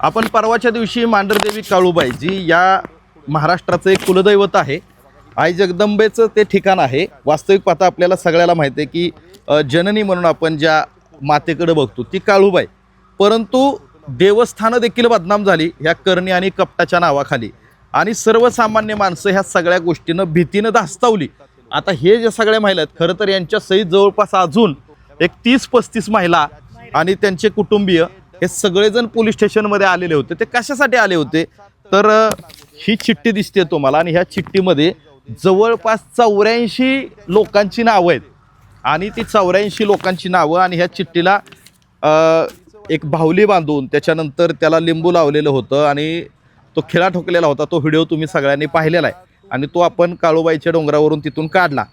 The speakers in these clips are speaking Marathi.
आपण परवाच्या दिवशी मांढरदेवी काळूबाई जी या महाराष्ट्राचं एक कुलदैवत आहे, आई जगदंबेचं ते ठिकाण आहे. वास्तविक पाहता आपल्याला सगळ्याला माहिती आहे की जननी म्हणून आपण ज्या मातेकडे बघतो ती काळूबाई, परंतु देवस्थानं देखील बदनाम झाली ह्या करणी आणि कपटाच्या नावाखाली, आणि सर्वसामान्य माणसं ह्या सगळ्या गोष्टीनं भीतीनं धास्तावली. आता हे जे सगळ्या महिला आहेत खरं तर यांच्या सहित जवळपास अजून एक 30-35 महिला आणि त्यांचे कुटुंबीय हे सगळेजण पोलीस स्टेशनमध्ये आलेले होते. ते कशासाठी आले होते तर ही चिठ्ठी दिसते तुम्हाला, आणि ह्या चिठ्ठीमध्ये जवळपास 84 लोकांची नावं आहेत, आणि ती 84 लोकांची नावं, आणि ह्या चिठ्ठीला एक बाहुली बांधून त्याच्यानंतर त्याला लिंबू लावलेलं होतं आणि तो खिळा ठोकलेला होता. तो व्हिडिओ तुम्ही सगळ्यांनी पाहिलेला आहे आणि तो आपण काळूबाईच्या डोंगरावरून तिथून काढला.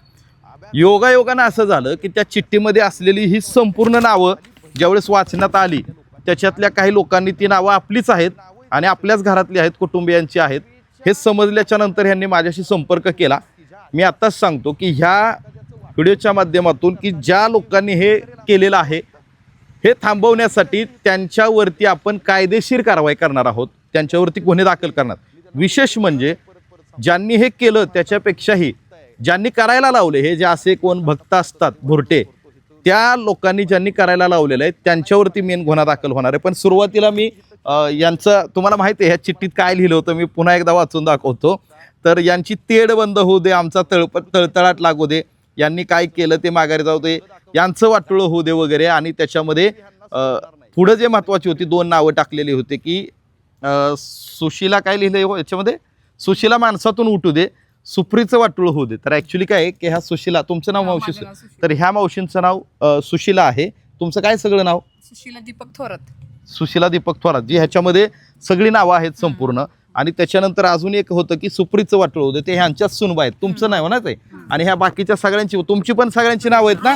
योगायोगानं असं झालं की त्या चिठ्ठीमध्ये असलेली ही संपूर्ण नावं ज्यावेळेस वाचण्यात आली त्याच्यातल्या काही लोकांनी ती नावं आपलीच आहेत आणि आपल्याच घरातली आहेत, कुटुंबियांची आहेत हे समजल्याच्या नंतर ह्यांनी माझ्याशी संपर्क केला. मी आत्ताच सांगतो की ह्या व्हिडिओच्या माध्यमातून की ज्या लोकांनी हे केलेलं आहे हे थांबवण्यासाठी त्यांच्यावरती आपण कायदेशीर कारवाई करणार आहोत, त्यांच्यावरती गुन्हे दाखल करणार. विशेष म्हणजे ज्यांनी हे केलं त्याच्यापेक्षाही ज्यांनी करायला लावले, हे जे असे कोण भक्त असतात भुरटे, त्या लोकांनी ज्यांनी करायला लावलेलं आहे त्यांच्यावरती मेन गुन्हा दाखल होणार आहे. पण सुरुवातीला मी यांचं तुम्हाला माहिती आहे ह्या चिठ्ठीत काय लिहिलं होतं, मी पुन्हा एकदा वाचून दाखवतो. तर यांची तेढ बंद होऊ दे, आमचा तळतळाट लागू दे, यांनी काय केलं ते माघारी जाऊ दे, यांचं वाटोळं होऊ दे वगैरे. आणि त्याच्यामध्ये पुढं जे महत्त्वाची होती 2 नावं टाकलेली होती की सुशीला काय लिहिलं याच्यामध्ये, सुशीला माणसातून उठू दे, सुप्रीचं वाटोळं होऊ दे. तर ॲक्च्युली काय आहे की ह्या सुशीला, तुमचं नाव मावशी, तर ह्या मावशींचं नाव सुशीला आहे. तुमचं काय सगळं नाव? सुशीला दीपक थोरात. सुशीला दीपक थोरात, जी ह्याच्यामध्ये सगळी नावं आहेत संपूर्ण. आणि त्याच्यानंतर अजून एक होतं की सुप्रीचं वाटोळं होतं, ते ह्यांच्याच सुनबा आहेत. तुमचं नाव ना ते, आणि ह्या बाकीच्या सगळ्यांची, तुमची पण सगळ्यांची नावं आहेत ना?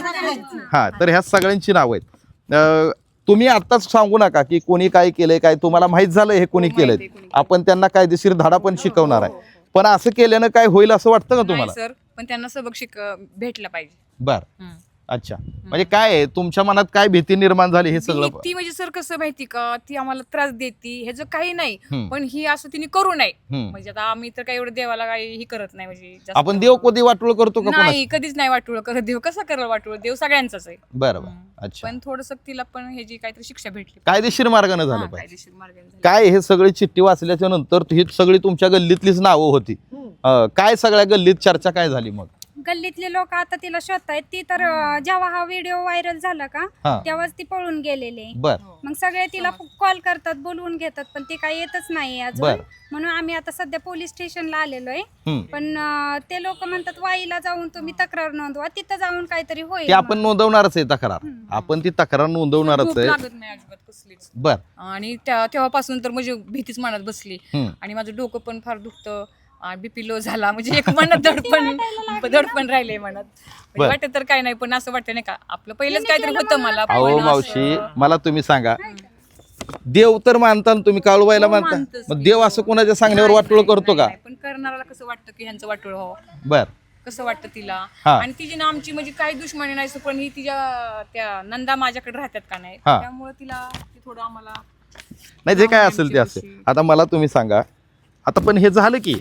हां, तर ह्या सगळ्यांची नावं आहेत. तुम्ही आत्ताच सांगू नका की कोणी काय केलंय, काय तुम्हाला माहीत झालं हे कोणी केलंय, आपण त्यांना कायदेशीर धडा पण शिकवणार आहे. पण असं केल्यानं काय होईल असं वाटतं का तुम्हाला? सर, पण त्यांना सबक भेटला पाहिजे. बरं, अच्छा. म्हणजे काय आहे तुमच्या मनात, काय भीती निर्माण झाली हे सगळं? ती म्हणजे सर कसं माहिती का, ती आम्हाला त्रास देते ह्याचं काही नाही, पण ही असं तिने करू नये. म्हणजे आता आम्ही तर काही एवढं देवाला काही ही करत नाही, म्हणजे आपण देव कधी वाटोळ करतो का? नाही, कधीच नाही वाटोळ करत. देव कसा करल वाटोळ? देव सगळ्यांचाच आहे. बरोबर, अच्छा. पण थोडस तिला पण ह्याची काहीतरी शिक्षा भेटली, कायदेशीर मार्गाने झालं पाहिजे. कायदेशीर मार्गाने. काय हे सगळी चिठ्ठी वाचल्याच्या नंतर ही सगळी तुमच्या गल्लीतलीच नावं होती, काय सगळ्या गल्लीत चर्चा काय झाली मग? गल्लीतले लोक आता तिला शोधतायत. ती तर जेव्हा हा व्हिडिओ व्हायरल झाला का तेव्हाच ती पळून गेलेली. मग सगळे तिला कॉल करतात, बोलवून घेतात, पण ती काही येतच नाही अजून. म्हणून आम्ही आता सध्या पोलीस स्टेशनला आलेलो आहे. पण ते लोक म्हणतात वाईला जाऊन तुम्ही तक्रार नोंदवा, तिथं जाऊन काहीतरी होईल. आपण नोंदवणारच आहे तक्रार, आपण ती तक्रार नोंदवणारच आहे. लागत नाही अजिबात कसलीच. बर. आणि तेव्हापासून तर म्हणजे भीतीच मनात बसली, आणि माझं डोकं पण फार दुखतं, बीपी लो झाला, म्हणजे एक मनात दडपण राहिले मनात. वाटत तर काय नाही, पण असं वाटतं नाही का आपलं पहिलंच काहीतरी होतं मला. अहो मावशी, मला तुम्ही सांगा, देव तर मानता तुम्ही, काळूबाईला मानता, मग देव असं कोणाच्या सांगण्यावर वाटोळ करतो का? पण करणाऱ्याला कसं वाटतं की ह्यांचं वाटोळ हो. बर. कसं वाटतं तिला, आणि तिची ना आमची म्हणजे काही दुश्मनी नाही, पण ही तिच्या त्या नंदा माझ्याकडे राहतात का नाही, त्यामुळे तिला थोडं आम्हाला नाही, जे काय असेल ते असेल. आता मला तुम्ही सांगा, आता पण हे झालं की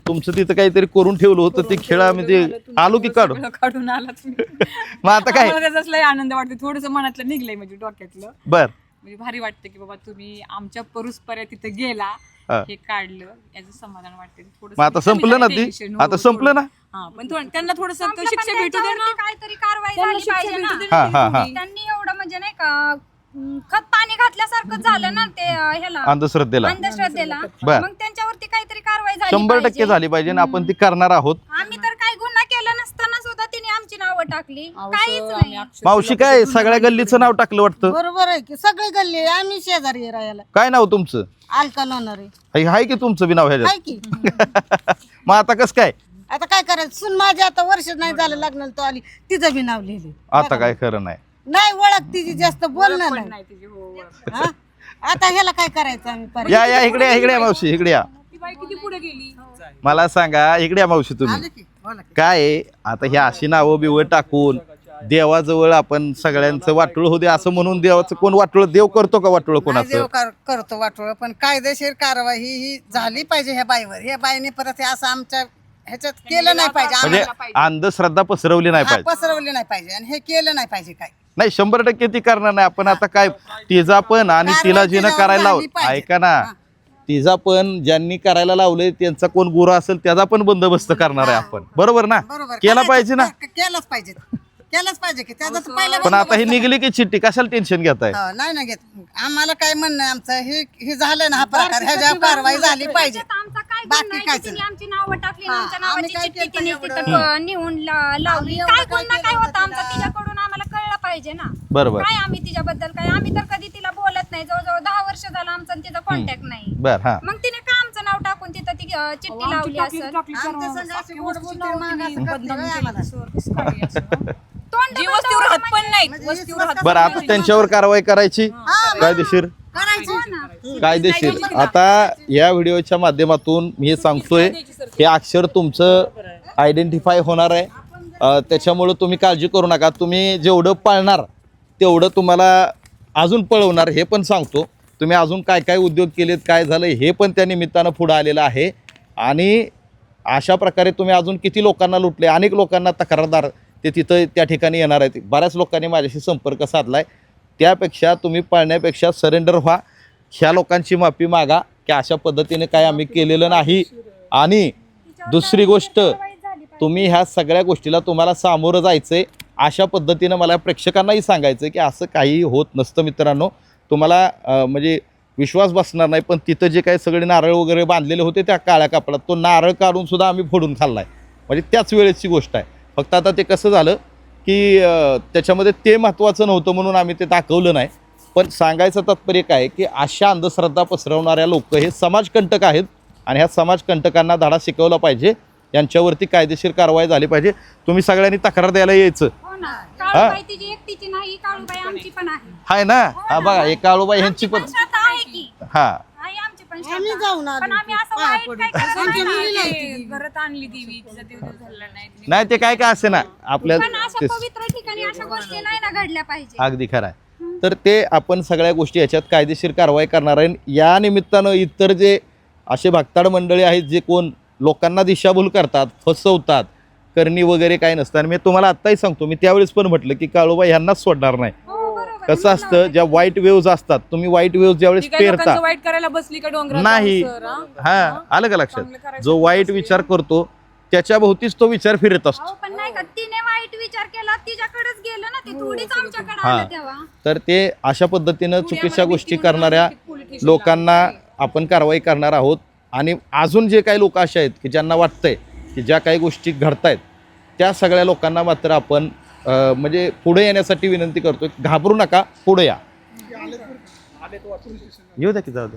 तुमचं तिथं काहीतरी करून ठेवलं होतं, ते खेळामध्ये आलो की काढून आला तुम्ही. मग आता काय त्याचाच लय आनंद वाटतो, थोडस मनातलं निघलंय म्हणजे डोक्यातलं. बर. म्हणजे भारी वाटतं की बाबा तुम्ही आमच्या परुसपर्यंत तिथं गेला, हे काढलं, याचं समाधान वाटतं. मग आता संपलं ना ती, आता संपलं ना. पण त्यांना थोडस शिक्षा भेटू दे ना, काहीतरी कारवाई झाली पाहिजे ना. त्यांनी एवढं म्हणजे नाही का खत पाणी घातल्यासारखं झालं ना ते ह्याला, अंधश्रद्धेला. मग त्यांच्यावरती काहीतरी कारवाई झाली 100% झाली पाहिजे ना, आपण ती करणार आहोत. आम्ही तर काही गुन्हा केला नसताना सुद्धा तिने आमची नावं टाकली, काहीच नाही. मावशी, काय सगळ्या गल्लीचं नाव टाकलं वाटतं? बरोबर आहे की, सगळी गल्ली आम्ही शेजारी राहायला. काय नाव तुमचं? अलका लोणारे आहे की तुमचं बी नाव ह्याच्यात? आहे की. मग आता कसं काय? आता काय करायचं, सुन माझी आता वर्ष नाही झालं लग्नाला तो आली, तिचं बी नाव लिहिले. आता काय खरं नाही, नाही ओळख तिची, जास्त बोलणं नाही. हा? आता ह्याला काय करायचं आम्ही पर्याय? या इकडे, इकडे या मावशी, इकडे या. ती बाई किती पुढे गेली. मला सांगा, इकडे या मावशी तुम्ही, काय आता ह्या अशी नावं बिवं टाकून देवाजवळ आपण सगळ्यांचं वाटोळ होऊ दे असं म्हणून देवाचं कोण वाटोळ देव करतो का वाटोळ नाही कोणाचं देव करतो वाटोळ, पण कायदेशीर कारवाई ही झाली पाहिजे ह्या बाईवर. ह्या बाईने परत हे असं आमच्या ह्याच्यात केलं नाही पाहिजे, म्हणजे आम्हाला अंधश्रद्धा पसरवली नाही पाहिजे. पसरवली नाही पाहिजे आणि हे केलं नाही पाहिजे काय. नाही 100% ती करणार नाही आपण. आता काय तिचा पण आणि तिला जिनं कारवाई करायला झाली लावलं, पाहिजे. ऐका ना, तिचा पण ज्यांनी करायला लावलंय त्यांचा कोण गुरु असेल त्याचा पण बंदोबस्त करणार आहे आपण, बरोबर ना? बरोबर केला करायचं, पाहिजे ना. केलंच पाहिजे, केलंच पाहिजे की त्याचं तर पहिलं पण आता ही बंदोबस्त निघली की चिठ्ठी कशाला टेन्शन घेताय? हो, नाही ना घेत. आम्हाला काय म्हणणं आहे आमचं, हे झालं ना हा प्रकार, ह्याच्यावर कारवाई झाली पाहिजे. त्याच्यात आमचा काय बाकी गुन्हा आहे काहीच की तिने नाही. आमची नावं टाकली आणि हा, आमच्या आम्ही नावाची काय चिठ्ठी केलं तिने एवढं? तिथं नेऊन लावली. आम्ही एवढं काय काय गुन्हा केलं काय होता होतं आमचा तिला? तिच्याकडून आम्हाला कळलं पाहिजे ना. बरोबर. काय आम्ही तिच्याबद्दल काय, आम्ही तर कधी तिला बोलत नाही. जवळजवळ 10 वर्ष झालं आमचा आणि तिचा कॉन्टॅक्ट नाही. बर हा मग तिने का आमचं नाव टाकून तिथं ती चिठ्ठी लावली असेल? आमच्या संग अशी गोडबोल मागं असं करते होय आम्हाला. तोंड जी बंद वस्तीवर करून राहत पण नाही, म्हणजे वस्तीवर राहत बरं आता त्यांच्यावर कारवाई करायची कायदेशीर. करायची. कायदेशीर. आता या व्हिडिओच्या माध्यमातून मी हे सांगतोय हे अक्षर तुमचं आयडेंटिफाय होणार आहे. त्याच्यामुळं तुम्ही काळजी करू नका. तुम्ही जेवढं पाळणार तेवढं तुम्हाला अजून पळवणार हे पण सांगतो. तुम्ही अजून काय काय उद्योग केलेत, काय झालं हे पण त्या निमित्तानं पुढं आलेलं आहे. आणि अशा प्रकारे तुम्ही अजून किती लोकांना लुटले, अनेक लोकांना तक्रारदार ते तिथं त्या ठिकाणी येणार आहेत. बऱ्याच लोकांनी माझ्याशी संपर्क साधला आहे. त्यापेक्षा तुम्ही पळण्यापेक्षा सरेंडर व्हा, ह्या लोकांची माफी मागा की अशा पद्धतीने काय आम्ही केलेलं नाही. आणि दुसरी गोष्ट, तुम्ही ह्या सगळ्या गोष्टीला तुम्हाला सामोरं जायचं आहे. अशा पद्धतीनं मला प्रेक्षकांनाही सांगायचं आहे की असं काही होत नसतं मित्रांनो. तुम्हाला म्हणजे विश्वास बसणार नाही, पण तिथं जे काही सगळे नारळ वगैरे बांधलेले होते त्या काळ्या कापडात, तो नारळ काढून सुद्धा आम्ही फोडून खाल्ला आहे. म्हणजे त्याच वेळेची गोष्ट आहे. फक्त आता ते कसं झालं की त्याच्यामध्ये ते महत्त्वाचं नव्हतं म्हणून आम्ही ते दाखवलं नाही. पण सांगायचं तात्पर्य काय की अशा अंधश्रद्धा पसरवणाऱ्या लोक हे समाजकंटक आहेत आणि ह्या समाजकंटकांना धडा शिकवला पाहिजे. यांच्यावरती कायदेशीर कारवाई झाली पाहिजे. तुम्ही सगळ्यांनी तक्रार द्यायला यायचं. हो ना. काळूबाई तिची एकटीची नाही, काळूबाई आमची पण आहे. हाय ना? हा बघा, हे काळूबाई ह्यांची पण श्रद्धा आहे की हा आहे आमची पण आम्ही श्रद्धा. जाऊन आलो पण आम्ही असं पाया वाईट पडून. काय करत आमची नाही. मुली नाही ते ती. घरात आणली देवी, तिचा देव झाला नाही. नाही ते काय काय असे ना आपल्या पण अशा पवित्र ठिकाणी अशा गोष्टी नाही ना घडल्या पाहिजे. अगदी खरं आहे. तर ते आपण सगळ्या गोष्टी याच्यात कायदेशीर कारवाई करणार आहे. या निमित्तानं इतर जे असे भक्ताड मंडळी आहेत जे कोण लोकांना दिशाभूल करतात, फसवतात, करणी वगैरे काय नसतं. आणि मी तुम्हाला आत्ताही सांगतो, मी त्यावेळेस पण म्हटलं की काळूबाई ह्यांनाच सोडणार नाही. हो, बरोबर. कसं असतं, ज्या वाईट वेव्ज असतात, तुम्ही वाईट वेव्ज ज्यावेळेस ती काय पेरता लोकांचं वाईट करायला बसली का डोंगरात नाही, जाऊन, सर, हा आलं का चांगलं लक्षात, करायचं जो वाईट विचार करतो त्याच्या भोवतीच तो विचार फिरत असतो. अहो, पण नाही का तिने वाईट विचार केला, तिच्याकडेच गेलं ना ते, थोडीच आमच्याकडे हा. आलं तेव्हा. तर ते अशा पद्धतीनं चुकीच्या आम्हाला गोष्टी भीती म्हणून करणाऱ्या आम्ही पोलीस स्टेशनला लोकांना आपण कारवाई करणार आहोत. आणि अजून जे काही लोक असे आहेत की ज्यांना वाटतंय की ज्या काही गोष्टी घडतायत त्या सगळ्या लोकांना मात्र आपण म्हणजे पुढे येण्यासाठी विनंती करतो. घाबरू नका, पुढे या. येऊ द्या की जाऊ द्या.